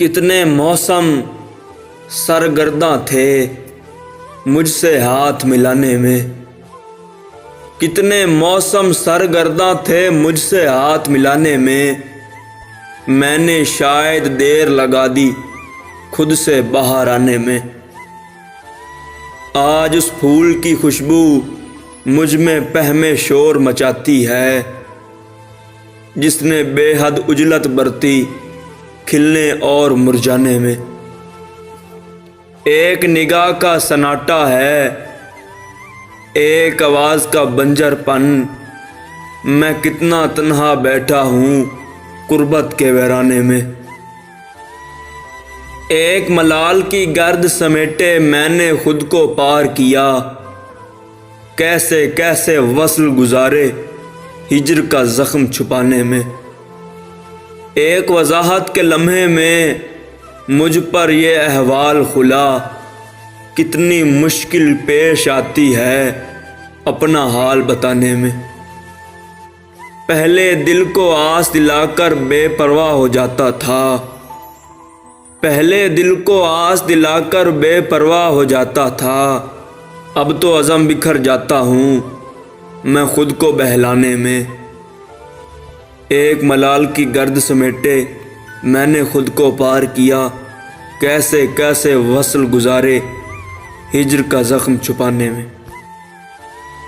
کتنے موسم سرگرداں تھے مجھ سے ہاتھ ملانے میں، کتنے موسم سرگرداں تھے مجھ سے ہاتھ ملانے میں نے شاید دیر لگا دی خود سے باہر آنے میں۔ آج اس پھول کی خوشبو مجھ میں پہم شور مچاتی ہے، جس نے بے حد عجلت برتی کھلنے اور مرجانے میں۔ ایک نگاہ کا سناٹا ہے، ایک آواز کا بنجر پن، میں کتنا تنہا بیٹھا ہوں غربت کے ویرانے میں۔ ایک ملال کی گرد سمیٹے میں نے خود کو پار کیا، کیسے کیسے وصل گزارے ہجر کا زخم چھپانے میں۔ ایک وضاحت کے لمحے میں مجھ پر یہ احوال کھلا، کتنی مشکل پیش آتی ہے اپنا حال بتانے میں۔ پہلے دل کو آس دلا کر بے پرواہ ہو جاتا تھا، پہلے دل کو آس دلا کر بے پرواہ ہو جاتا تھا، اب تو عزم بکھر جاتا ہوں میں خود کو بہلانے میں۔ ایک ملال کی گرد سمیٹے میں نے خود کو پار کیا، کیسے کیسے وصل گزارے ہجر کا زخم چھپانے میں۔